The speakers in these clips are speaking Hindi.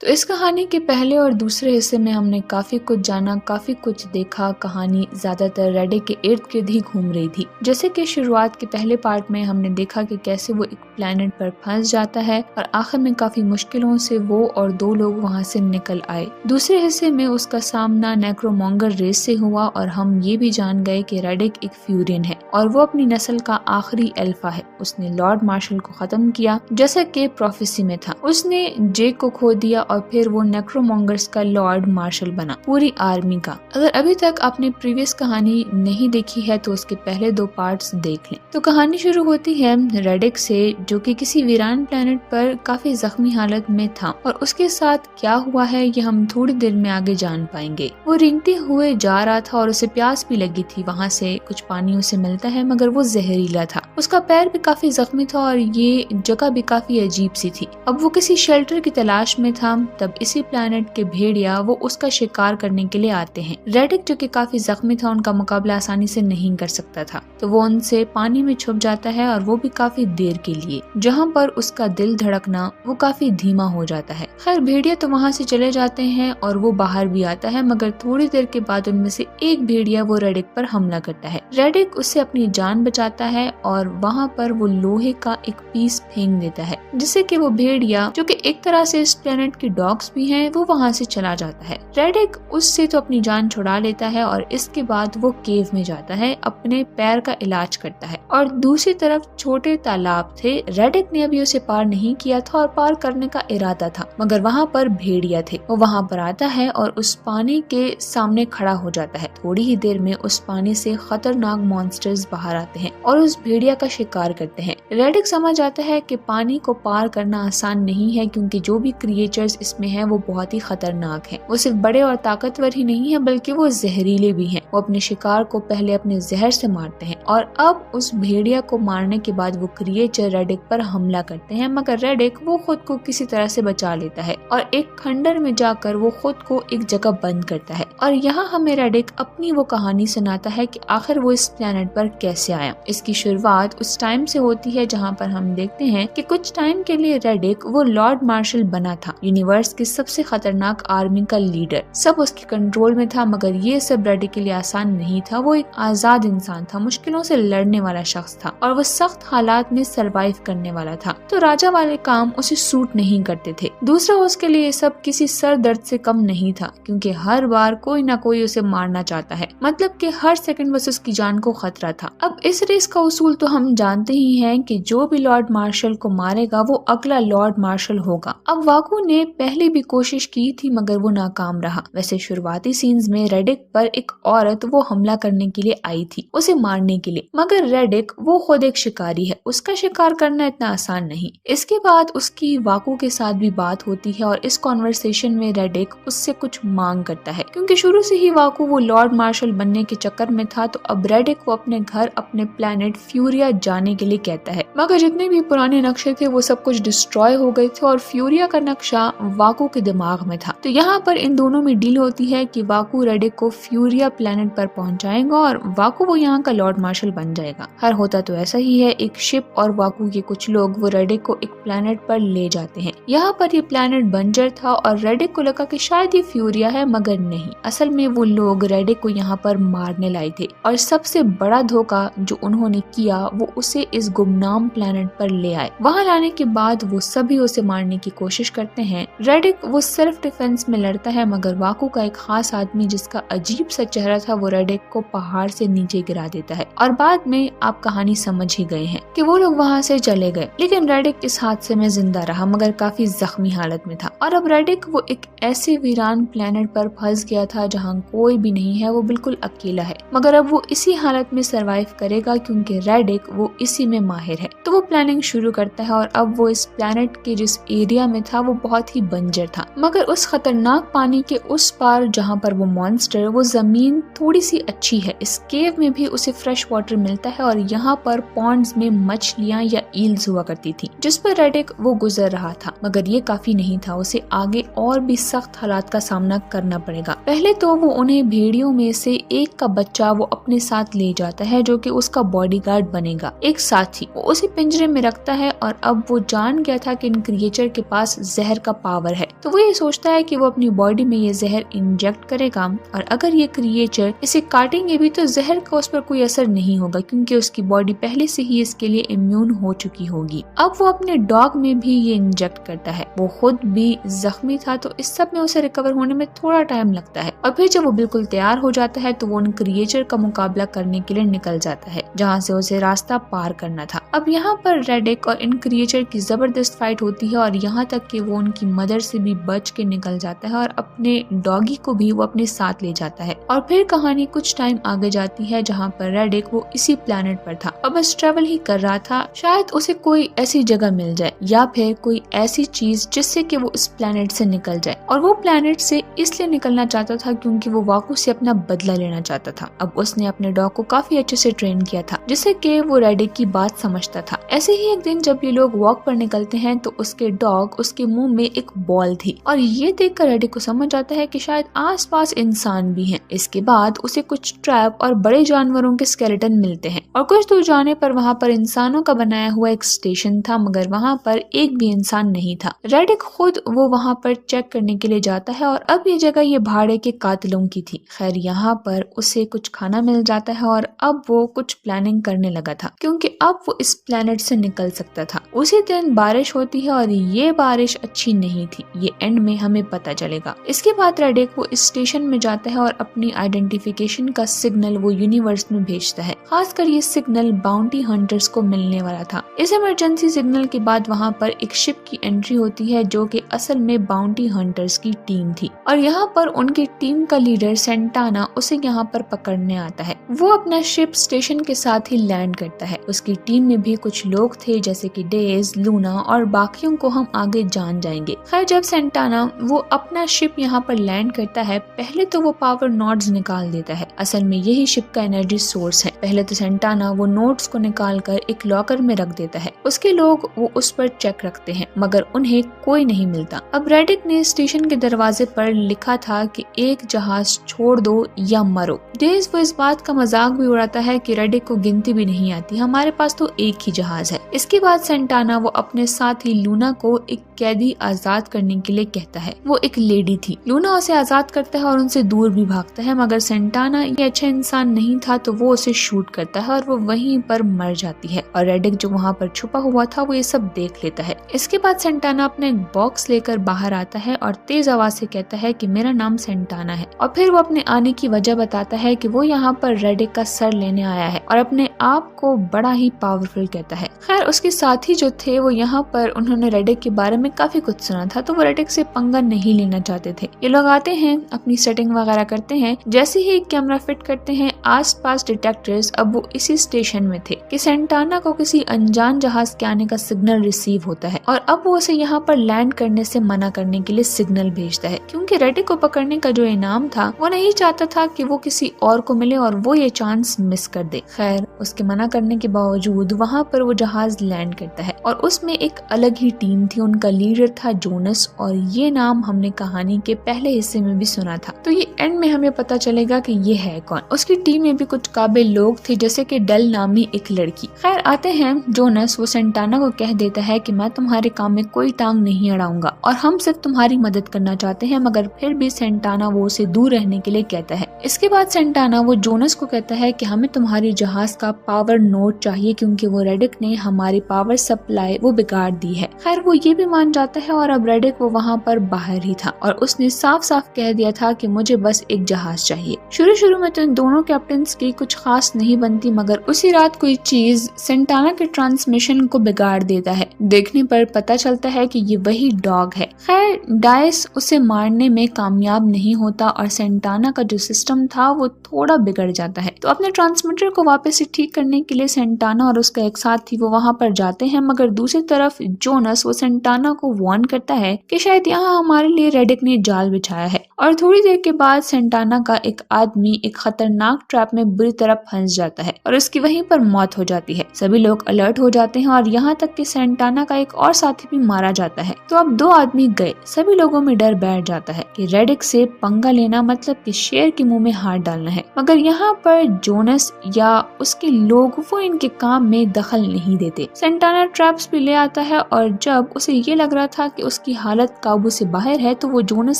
तो इस कहानी के पहले और दूसरे हिस्से में हमने काफी कुछ जाना, काफी कुछ देखा। कहानी ज्यादातर रेडिक के इर्द गिर्द ही घूम रही थी। जैसे कि शुरुआत के पहले पार्ट में हमने देखा कि कैसे वो एक प्लेनेट पर फंस जाता है और आखिर में काफी मुश्किलों से वो और 2 लोग वहाँ से निकल आए। दूसरे हिस्से में उसका सामना नेक्रोमोंगर रेस से हुआ और हम ये भी जान गए कि रेडिक एक फ्यूरियन है और वो अपनी नस्ल का आखिरी अल्फा है। उसने लॉर्ड मार्शल को खत्म किया जैसा कि प्रोफेसी में था। उसने जेक को खो दिया और फिर वो नेक्रोमोंगर्स का लॉर्ड मार्शल बना, पूरी आर्मी का। अगर अभी तक आपने प्रीवियस कहानी नहीं देखी है तो उसके पहले 2 पार्ट्स देख लें। तो कहानी शुरू होती है रेडिक से, जो कि किसी वीरान प्लेनेट पर काफी जख्मी हालत में था और उसके साथ क्या हुआ है ये हम थोड़ी देर में आगे जान पाएंगे। वो रेंगते हुए जा रहा था और उसे प्यास भी लगी थी। वहाँ से कुछ पानी उसे मिलता है मगर वो जहरीला था। उसका पैर भी काफी जख्मी था और ये जगह भी काफी अजीब सी थी। अब वो किसी शेल्टर की तलाश में था, तब इसी प्लेनेट के भेड़िया वो उसका शिकार करने के लिए आते हैं। रेडिक जो कि काफी जख्मी था, उनका मुकाबला आसानी से नहीं कर सकता था, तो वो उनसे पानी में छुप जाता है और वो भी काफी देर के लिए, जहाँ पर उसका दिल धड़कना वो काफी धीमा हो जाता है। खैर भेड़िया तो वहाँ से चले जाते हैं और वो बाहर भी आता है, मगर थोड़ी देर के बाद उनमें से एक भेड़िया वो रेडिक पर हमला करता है। रेडिक उससे अपनी जान बचाता है और वहाँ पर वो लोहे का एक पीस फेंक देता है, जिससे कि वो भेड़िया, जो कि एक तरह से इस प्लेनेट की डॉग्स भी हैं, वो वहाँ से चला जाता है। रेडिक उससे तो अपनी जान छुड़ा लेता है और इसके बाद वो केव में जाता है, अपने पैर का इलाज करता है। और दूसरी तरफ छोटे तालाब थे। रेडिक ने अभी उसे पार नहीं किया था और पार करने का इरादा था, मगर वहाँ पर भेड़िया थे। वो वहाँ पर आता है और उस पानी के सामने खड़ा हो जाता है। थोड़ी ही देर में उस पानी से खतरनाक मॉन्स्टर्स बाहर आते हैं और उस भेड़िया का शिकार करते हैं। रेडिक समझ आता है कि पानी को पार करना आसान नहीं है, क्योंकि जो भी क्रिएचर्स इसमें हैं वो बहुत ही खतरनाक हैं। वो सिर्फ बड़े और ताकतवर ही नहीं है बल्कि वो जहरीले भी हैं। वो अपने शिकार को पहले अपने जहर से मारते हैं और अब उस भेड़िया को मारने के बाद वो क्रिएचर रेडिक पर हमला करते हैं, मगर रेडिक वो खुद को किसी तरह से बचा लेता है और एक खंडर में जाकर वो खुद को एक जगह बंद करता है। और यहाँ हमें रेडिक अपनी वो कहानी सुनाता है कि आखिर वो इस प्लेनेट पर कैसे आया। इसकी शुरुआत उस टाइम से होती है जहाँ पर हम देखते हैं कि कुछ टाइम के लिए रेडिक वो लॉर्ड मार्शल बना था, यूनिवर्स की सबसे खतरनाक आर्मी का लीडर। सब उसके कंट्रोल में था, मगर ये सब रेडिक के लिए आसान नहीं था। वो एक आजाद इंसान था, मुश्किलों से लड़ने वाला शख्स था और वो सख्त हालात में सरवाइव करने वाला था। तो राजा वाले काम उसे सूट नहीं करते थे। दूसरा, उसके लिए सब किसी सर दर्द से कम नहीं था, क्योंकि हर बार कोई ना कोई उसे मारना चाहता है, मतलब कि हर सेकंड बस उसकी जान को खतरा था। अब इस रेस का उसूल तो हम जानते ही हैं कि जो भी लॉर्ड मार्शल को मारेगा वो अगला लॉर्ड मार्शल होगा। अब वाकू ने पहले भी कोशिश की थी मगर वो नाकाम रहा। वैसे शुरुआती सीन्स में रेडिक पर एक औरत वो हमला करने के लिए आई थी, उसे मारने के लिए, मगर रेडिक वो खुद एक शिकारी है, उसका शिकार करना इतना आसान नहीं। इसके बाद उसकी वाकू के साथ भी बात होती है और इस कॉन्वर्सेशन में रेडिक उससे कुछ मांग करता है, क्योंकि शुरू से ही वाकू वो लॉर्ड मार्शल बनने के चक्कर में था। तो अब रेडिक को अपने घर, अपने प्लेनेट फ्यूरिया जाने के लिए कहता है, मगर जितने भी पुराने नक्शे थे वो सब कुछ डिस्ट्रॉय हो गए थे और फ्यूरिया का नक्शा वाकू के दिमाग में था। तो यहाँ पर इन दोनों में डील होती है कि वाकू रेडिक को फ्यूरिया प्लेनेट पर पहुंचाएगा और वाकू वो यहाँ का लॉर्ड मार्शल बन जाएगा। हर होता तो ऐसा ही है, एक शिप और वाकू के कुछ लोग वो रेडिक को एक प्लेनेट पर ले जाते हैं। यहाँ पर ये प्लेनेट बंजर था और रेडिक को लगा कि शायद ये फ्यूरिया है, मगर नहीं, असल में वो लोग रेडिक को यहाँ पर मारने लाए थे। और सबसे बड़ा धोखा जो उन्होंने किया वो उसे इस गुमनाम प्लेनेट पर ले आए। वहाँ लाने के बाद वो सभी उसे मारने की कोशिश करते हैं। रेडिक वो सेल्फ डिफेंस में लड़ता है, मगर वाकू का एक खास आदमी जिसका अजीब सा चेहरा था वो रेडिक को पहाड़ से नीचे गिरा देता है। और बाद में आप कहानी समझ ही गए हैं कि वो लोग वहाँ से चले गए, लेकिन रेडिक इस हादसे में जिंदा रहा, मगर काफी जख्मी हालत में था। और अब रेडिक वो एक ऐसे वीरान प्लेनेट पर फंस गया था जहाँ कोई भी नहीं है, वो बिल्कुल अकेला है, मगर अब वो इसी हालत में सरवाइव करेगा क्योंकि रेडिक वो इसी में माहिर है। तो वो प्लानिंग शुरू करता है और अब वो इस प्लेनेट के जिस एरिया में था वो बहुत ही बंजर था, मगर उस खतरनाक पानी के उस पार जहाँ पर वो मॉन्स्टर, वो जमीन थोड़ी सी अच्छी है। इस केव में भी उसे फ्रेश वाटर मिलता है और यहाँ पर पॉन्ड्स में मछलियाँ या ईल्स हुआ करती थी, जिस पर रेडिक वो गुजर रहा था। मगर ये काफी नहीं था, उसे आगे और भी सख्त हालात का सामना करना पड़ेगा। पहले तो वो उन्हें भेड़ियों में से एक का बच्चा वो अपने साथ ले जाता है, जो कि उसका बॉडीगार्ड बनेगा। एक साथी वो उसे पिंजरे में रखता है और अब वो जान गया था कि इन क्रिएचर के पास जहर का पावर है। तो वो ये सोचता है कि वो अपनी बॉडी में ये जहर इंजेक्ट करेगा और अगर ये क्रिएचर इसे काटेंगे भी तो जहर का उस पर कोई असर नहीं होगा क्योंकि उसकी बॉडी पहले से ही इसके लिए इम्यून हो चुकी होगी। अब वो अपने डॉग में भी ये इंजेक्ट करता है। वो खुद भी जख्मी था तो इस सब में उसे रिकवर होने में थोड़ा टाइम लगता है और फिर जब वो बिल्कुल तैयार हो जाता है तो वो उन क्रिएचर का मुकाबला करने के लिए निकल जाता है जहाँ से उसे रास्ता पार करना था। अब यहाँ पर रेडिक और इन क्रिएचर की जबरदस्त फाइट होती है और यहाँ तक कि वो उनकी मदर से भी बच के निकल जाता है और अपने डॉगी को भी वो अपने साथ ले जाता है। और फिर कहानी कुछ टाइम आगे जाती है जहाँ पर रेडिक वो इसी प्लेनेट पर था और बस ट्रेवल ही कर रहा था। शायद उसे कोई ऐसी जगह मिल जाए या फिर कोई ऐसी चीज जिससे कि वो इस प्लेनेट से निकल जाए। और वो प्लेनेट से इसलिए निकलना चाहता था क्योंकि वो वाकू से अपना बदला लेना चाहता था। अब उसने अपने डॉग को काफी अच्छे से ट्रेन किया था जिससे कि वो रेडिक की बात समझता था। ऐसे ही एक दिन जब ये लोग वॉक पर निकलते हैं तो उसके डॉग उसके मुंह में एक बॉल थी और ये देखकर रेडिक को समझ आता है कि शायद आसपास इंसान भी हैं। इसके बाद उसे कुछ ट्रैप और बड़े जानवरों के स्केलेटन मिलते हैं और कुछ दूर जाने पर वहाँ पर इंसानों का बनाया हुआ एक स्टेशन था मगर वहाँ पर एक भी इंसान नहीं था। रेडिक खुद वो वहाँ पर चेक करने के लिए जाता है और अब ये जगह ये भाड़े के कातिलों की थी। खैर यहाँ पर उसे कुछ खाना मिल जाता है और अब वो कुछ प्लानिंग करने लगा था क्योंकि अब वो इस प्लेनेट से निकल सकता था। उसी दिन बारिश होती है और ये बारिश अच्छी नहीं थी, ये एंड में हमें पता चलेगा। इसके बाद रेडिक वो इस स्टेशन में जाता है और अपनी आइडेंटिफिकेशन का सिग्नल वो यूनिवर्स में भेजता है। खासकर ये सिग्नल बाउंटी हंटर्स को मिलने वाला था। इस इमरजेंसी सिग्नल के बाद वहाँ पर एक शिप की एंट्री होती है जो कि असल में बाउंटी हंटर्स की टीम थी और यहाँ पर उनकी टीम का लीडर सेंटाना उसे यहाँ पर पकड़ने आता है। वो अपना शिप स्टेशन के साथ ही लैंड करता है। उसकी टीम में भी कुछ लोग थे जैसे कि डेज, लूना और बाकियों को हम आगे जान जाएंगे। खैर जब सेंटाना वो अपना शिप यहाँ पर लैंड करता है पहले तो वो पावर नोड्स निकाल देता है। असल में यही शिप का एनर्जी सोर्स है। पहले तो सेंटाना वो नोड्स को निकाल कर एक लॉकर में रख देता है। उसके लोग वो उस पर चेक रखते हैं मगर उन्हें कोई नहीं मिलता। अब रेडिक ने स्टेशन के दरवाजे पर लिखा था कि एक जहाज छोड़ दो या मरो। डेज वो इस बात का मजाक भी उड़ाता है कि रेडिक को गिनती भी नहीं आती, हमारे पास तो एक ही जहाज है। इसके बाद सेंटाना वो अपने साथ ही लूना को एक कैदी आजाद करने के लिए कहता है। वो एक लेडी थी। लूना उसे आजाद करता है और उनसे दूर भी भागता है मगर सेंटाना ये अच्छा इंसान नहीं था तो वो उसे शूट करता है और वो वहीं पर मर जाती है और रेडिक जो वहाँ पर छुपा हुआ था वो ये सब देख लेता है। इसके बाद सेंटाना अपने बॉक्स लेकर बाहर आता है और तेज आवाज से कहता है कि मेरा नाम सेंटाना है और फिर वो अपने आने की वजह बताता है कि वो यहाँ पर रेडिक का सर लेने आया है और अपने आप को बड़ा ही पावरफुल कहता है। खैर उसके साथी जो थे वो यहाँ पर उन्होंने रेडिक के बारे में काफी कुछ सुना था तो वो रेडिक से पंगा नहीं लेना चाहते थे। ये लोग आते हैं, अपनी सेटिंग वगैरह करते हैं। जैसे ही कैमरा फिट करते हैं आसपास डिटेक्टर्स अब वो इसी स्टेशन में थे कि सेंटाना को किसी अनजान जहाज के आने का सिग्नल रिसीव होता है और अब वो उसे यहाँ पर लैंड करने से मना करने के लिए सिग्नल भेजता है क्योंकि रेडिक को पकड़ने का जो इनाम था वो नहीं चाहता था कि वो किसी और को मिले और वो ये चांस मिस कर दे। खैर उसके मना करने के बावजूद वहाँ पर वो जहाज लैंड करता है और उसमें एक अलग ही टीम थी। उनका लीडर था जोनस और ये नाम हमने कहानी के पहले हिस्से में भी सुना था। तो ये एंड में हमें पता चलेगा कि ये है कौन। उसकी टीम में भी कुछ काबिल लोग थे जैसे कि डेल नामी एक लड़की। खैर आते हैं जोनस वो सेंटाना को कह देता है कि मैं तुम्हारे काम में कोई टांग नहीं अड़ाऊंगा और हम सिर्फ तुम्हारी मदद करना चाहते हैं मगर फिर भी सेंटाना वो उसे दूर रहने के लिए कहता है। इसके बाद सेंटाना वो जोनस को कहता है कि हमें तुम्हारी जहाज का पावर नोड चाहिए क्योंकि वो रेडिक ने हमारी पावर सप्लाई वो बिगाड़ दी है। खैर वो ये भी मान जाता है और अब रेडिक वो वहाँ पर बाहर ही था और उसने साफ साफ कह दिया था कि मुझे बस एक जहाज चाहिए। शुरू में तो इन दोनों कैप्टन की कुछ खास नहीं बनती मगर उसी रात कोई चीज सेंटाना के ट्रांसमिशन को बिगाड़ देता है। देखने पर पता चलता है कि ये वही डॉग है। खैर डाइस उसे मारने में कामयाब नहीं होता और सेंटाना का जो सिस्टम था वो थोड़ा बिगड़ जाता है। तो अपने ट्रांसमीटर को वापस से ठीक करने के लिए सेंटाना और उसका एक साथी वो वहाँ पर जाते हैं मगर दूसरी तरफ जोनस वो सेंटाना को वार्न करता है कि शायद यहाँ हमारे लिए रेडिक ने जाल बिछाया है। और थोड़ी देर के बाद सेंटाना का एक आदमी एक खतरनाक ट्रैप में बुरी तरह फंस जाता है और उसकी वहीं पर मौत हो जाती है। सभी लोग अलर्ट हो जाते हैं और यहाँ तक कि सेंटाना का एक और साथी भी मारा जाता है। तो अब 2 आदमी गए। सभी लोगों में डर बैठ जाता है कि रेडिक से पंगा लेना मतलब कि शेर के मुंह में हाथ डालना है। मगर यहाँ पर जोनस या उसके लोग वो इनके काम में दखल नहीं देते। सेंटाना ट्रैप्स भी ले आता है और जब उसे ये लग रहा था कि उसकी हालत काबू से बाहर है तो वो जोनस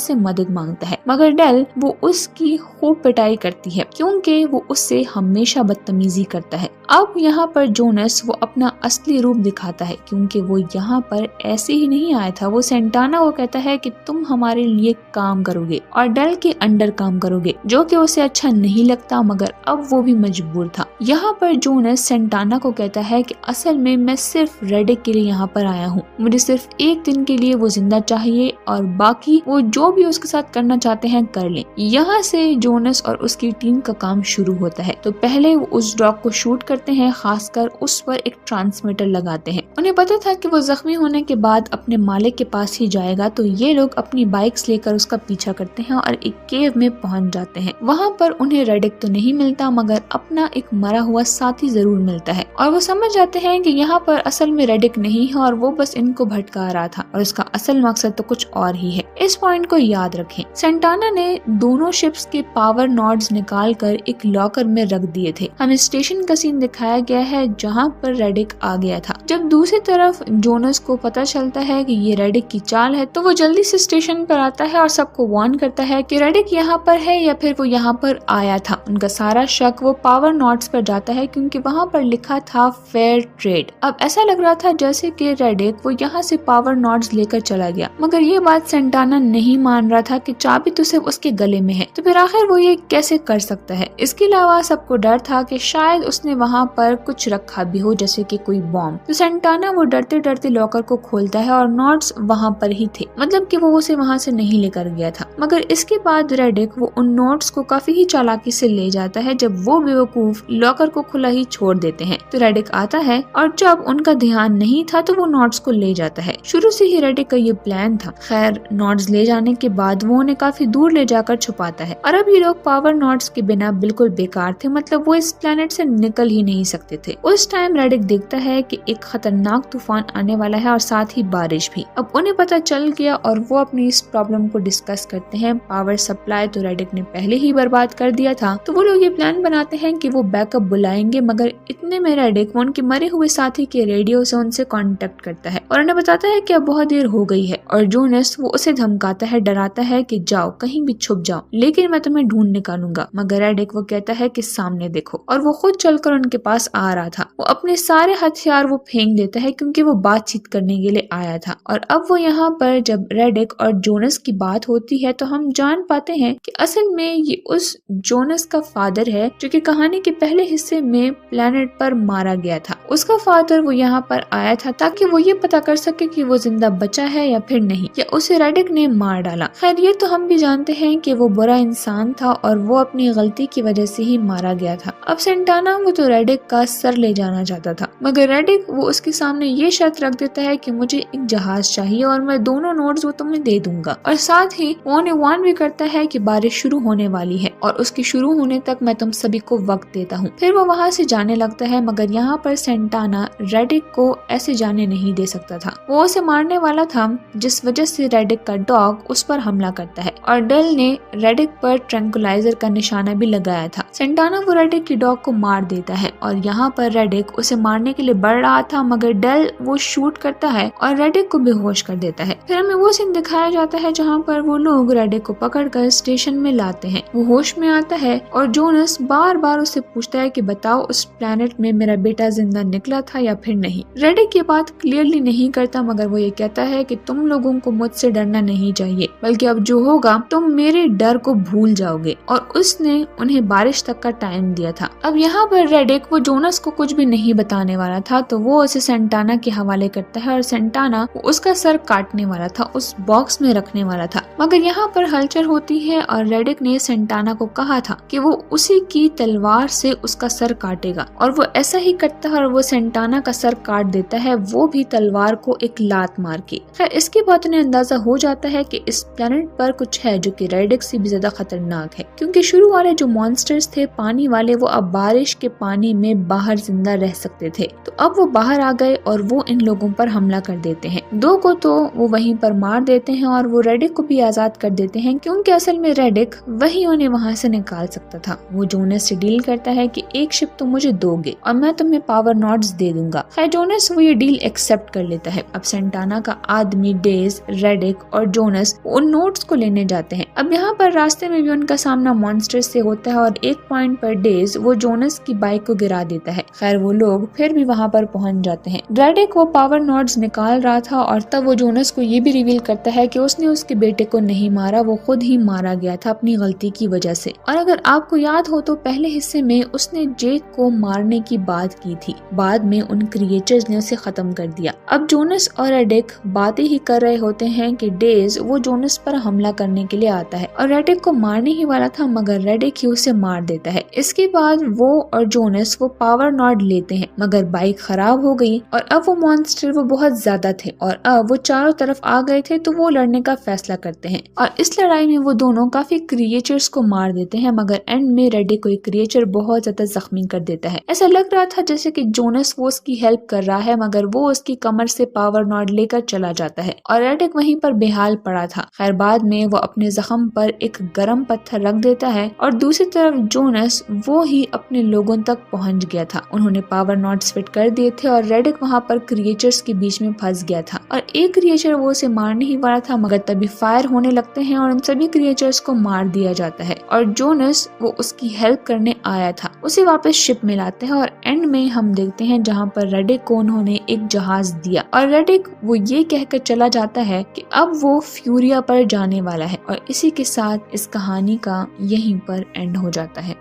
से मदद मांगता है, मगर डेल वो उसकी खूब पिटाई करती है क्योंकि वो उससे हमेशा बदतमीजी करता है। अब यहाँ पर जोनस वो अपना असली रूप दिखाता है क्योंकि वो यहाँ पर ऐसे ही नहीं आया था। वो सेंटाना को कहता है कि तुम हमारे लिए काम करोगे और डेल के अंडर काम करोगे, जो कि उसे अच्छा नहीं लगता, मगर अब वो भी मजबूर था। यहाँ पर जोनस सेंटाना को कहता है कि असल में मैं सिर्फ रेडिक के लिए यहाँ पर आया हूँ, मुझे सिर्फ एक दिन के लिए वो जिंदा चाहिए और बाकी वो जो भी उसके साथ करना चाहते हैं कर लें। यहाँ से जोनस और उसकी टीम का काम शुरू होता है। तो पहले वो उस डॉग को शूट करते हैं, खासकर उस पर एक ट्रांसमीटर लगाते हैं। उन्हें पता था कि वो जख्मी होने के बाद अपने मालिक के पास ही जाएगा, तो ये लोग अपनी बाइक्स लेकर उसका पीछा करते हैं और एक केव में पहुंच जाते हैं। वहाँ पर उन्हें रेडिक तो नहीं मिलता, मगर अपना एक मरा हुआ साथी जरूर मिलता है और वो समझ जाते हैं कि यहाँ पर असल में रेडिक नहीं है और वो बस इनको भटका रहा था और उसका असल मकसद तो कुछ और ही है। इस पॉइंट को याद रखें। सेंटाना ने दोनों शिप्स के पावर नॉड्स निकाल कर एक लॉकर में रख दिए थे। हमें स्टेशन का सीन दिखाया गया है जहाँ पर रेडिक आ गया था। जब दूसरी तरफ जोनस को पता चलता है कि ये रेडिक की चाल है तो वो जल्दी से स्टेशन पर आता है और सबको वार्न करता है कि रेडिक यहाँ पर है या फिर वो यहाँ पर आया था। उनका सारा शक वो पावर नॉड्स पर जाता है क्योंकि वहाँ पर लिखा था फेयर ट्रेड। अब ऐसा लग रहा था जैसे कि रेडिक वो यहाँ से पावर नॉड्स लेकर चला गया, मगर ये बात सेंटाना नहीं मान रहा था कि चाबी तो सिर्फ उसके गले में है, तो फिर आखिर वो ये कैसे कर सकता है। इसके अलावा सबको डर था कि शायद उसने वहाँ पर कुछ रखा भी हो, जैसे कि कोई बॉम्ब। तो सेंटाना वो डरते डरते लॉकर को खोलता है और नॉट्स वहाँ पर ही थे, मतलब कि वो उसे वहाँ से नहीं लेकर गया था। मगर इसके बाद रेडिक वो उन नोट्स को काफी ही चालाकी से ले जाता है। जब वो बेवकूफ लॉकर को खुला ही छोड़ देते हैं तो रेडिक आता है और जब उनका ध्यान नहीं था तो वो नोट्स को ले जाता है। शुरू से ही रेडिक का ये प्लान था। खैर, नोट्स ले जाने के बाद वो उन्हें काफी दूर ले जाकर छुपाता है और अब ये लोग पावर नोट्स के बिना बिल्कुल बेकार थे, मतलब वो इस प्लेनेट से निकल ही नहीं सकते थे। उस टाइम रेडिक देखता है कि एक खतरनाक तूफान आने वाला है और साथ ही बारिश भी। अब उन्हें पता चल गया और वो अपनी इस प्रॉब्लम को डिस्कस करते हैं। पावर सप्लाई तो रेडिक ने पहले ही बर्बाद कर दिया था, तो वो लोग ये प्लान बनाते हैं कि वो बैकअप बुलाएंगे, मगर इतने में रेडिक उनके मरे हुए साथी के रेडियो से उनसे कांटेक्ट करता है और उन्हें बताता है कि अब बहुत देर हो गई है और जोनस वो उसे धमकाता है, डराता है कि जाओ कहीं भी छुप जाओ, लेकिन मैं तुम्हें ढूंढ निकालूंगा। मगर रेडिक वो कहता है कि सामने देखो, और वो खुद चलकर उनके पास आ रहा था। वो अपने सारे हथियार वो फेंक देता है क्योंकि वो बातचीत करने के लिए आया था। और अब वो यहाँ पर जब रेडिक और जोनस की बात होती है तो हम जान पाते हैं कि असल में ये उस जोनस का फादर है जो कि कहानी के पहले हिस्से में प्लेनेट पर मारा गया था। उसका फादर वो यहाँ पर आया था ताकि वो ये पता कर सके कि वो जिंदा बचा है या फिर नहीं, या उसे रेडिक ने मार डाला। खैर, ये तो हम भी जानते हैं कि वो बुरा इंसान था और वो अपनी गलती की वजह से ही मारा गया था। अब सेंटाना वो तो रेडिक का सर ले जाना चाहता था, मगर रेडिक वो उसके सामने ये शर्त रख देता है कि मुझे एक जहाज चाहिए और मैं दोनों नोट्स वो तुम्हें दे दूंगा, और साथ ही वो उन्हें वार्न भी करता है कि बारिश शुरू होने वाली है और उसके शुरू होने तक मैं तुम सभी को वक्त देता हूँ। फिर वो वहाँ से जाने लगता है, मगर यहाँ पर सेंटाना रेडिक को ऐसे जाने नहीं दे सकता था। वो उसे मारने वाला था, जिस वजह से रेडिक का डॉग उस पर हमला करता है और डेल ने रेडिक पर ट्रैंकुलाइजर का निशाना भी लगाया था। सेंटाना वो रेडिक की डॉग को मार देता है और यहाँ पर रेडिक उसे मारने के लिए बढ़ रहा था, मगर डेल वो शूट करता है और रेडिक को बेहोश कर देता है। फिर हमें वो सीन दिखाया जाता है जहाँ पर वो लोग रेडिक को पकड़कर स्टेशन में लाते हैं। वो होश में आता है और जोनस बार बार उससे पूछता है कि बताओ उस प्लेनेट में मेरा बेटा जिंदा निकला था या फिर नहीं। रेडिक ये बात क्लियरली नहीं करता, मगर वो ये कहता है कि तुम लोगों को मुझसे डरना नहीं चाहिए, बल्कि अब जो होगा तुम मेरे डर को भूल जाओगे। और उसने उन्हें बारिश तक का टाइम दिया था। अब यहाँ पर रेडिक वो जोनस को कुछ भी नहीं बताने वाला था, तो वो उसे सेंटाना के हवाले करता है और सेंटाना उसका सर काटने वाला था, उस बॉक्स में रखने वाला था। मगर यहाँ पर हलचल होती है और रेडिक ने सेंटाना को कहा था कि वो उसी की तलवार से उसका सर काटेगा, और वो ऐसा ही करता है और वो सेंटाना का सर काट देता है, वो भी तलवार को एक लात मार के। खैर, इसके बाद उन्हें अंदाजा हो जाता है कि इस प्लेनेट पर कुछ है जो कि रेडिक से भी ज्यादा खतरनाक है, क्योंकि शुरू वाले जो मॉन्स्टर्स थे पानी वाले, वो अब बारिश के पानी में बाहर जिंदा रह सकते थे। तो अब वो बाहर आ गए और वो इन लोगों पर हमला कर देते हैं। दो को तो वो वहीं पर मार देते हैं और वो रेडिक को भी आजाद कर देते हैं, क्योंकि असल में रेडिक वही उन्हें वहाँ से निकाल सकता था। वो जोनस से डील करता है कि एक शिप तो मुझे दोगे और मैं तुम्हें पावर नॉट्स दे दूंगा। खैर, जोनस वो ये डील एक्सेप्ट कर लेता है। अब सेंटाना का आ आदमी डेज, रेडिक और जोनस उन नोट्स को लेने जाते हैं। अब यहाँ पर रास्ते में भी उनका सामना मॉन्स्टर्स से होता है और एक पॉइंट पर डेज वो जोनस की बाइक को गिरा देता है। खैर वो लोग फिर भी वहाँ पर पहुँच जाते हैं। रेडिक वो पावर नोट्स निकाल रहा था और तब वो जोनस को ये भी रिवील करता है कि उसने उसके बेटे को नहीं मारा, वो खुद ही मारा गया था अपनी गलती की वजह से। और अगर आपको याद हो तो पहले हिस्से में उसने जेक को मारने की बात की थी, बाद में उन क्रिएचर्स ने उसे खत्म कर दिया। अब जोनस और रेडिक बातें ही कर रहे होते हैं कि डेज वो जोनस पर हमला करने के लिए आता है और रेडिक को मारने ही वाला था, मगर रेडिक ही उसे मार देता है। इसके बाद वो और जोनस वो पावर नॉड लेते हैं, मगर बाइक खराब हो गई और अब वो मॉन्स्टर वो बहुत ज्यादा थे और अब वो चारों तरफ आ गए थे, तो वो लड़ने का फैसला करते हैं और इस लड़ाई में वो दोनों काफी क्रिएचर्स को मार देते हैं, मगर एंड में रेडिक को एक क्रिएचर बहुत ज्यादा जख्मी कर देता है। ऐसा लग रहा था जैसे कि जोनस वो उसकी हेल्प कर रहा है, मगर वो उसकी कमर से पावर नॉड लेकर चला जाता है और रेडिक वहीं पर बेहाल पड़ा था। खैर बाद में वो अपने जख्म पर एक गर्म पत्थर रख देता है और दूसरी तरफ जोनस वो ही अपने लोगों तक पहुंच गया था। उन्होंने पावर नॉड्स फिट कर दिए थे और रेडिक वहां पर क्रिएचर्स के बीच में फंस गया था और एक क्रिएचर वो उसे मारने ही वाला था, मगर तभी फायर होने लगते हैं और उन सभी क्रिएचर्स को मार दिया जाता है और जोनस वो उसकी हेल्प करने आया था उसे वापस शिप में लाते हैं और एंड में हम देखते हैं जहाँ पर रेडिक को उन्होंने एक जहाज दिया और रेडिक वो ये कहकर चला जाता है कि अब वो फ्यूरिया पर जाने वाला है और इसी के साथ इस कहानी का यहीं पर एंड हो जाता है।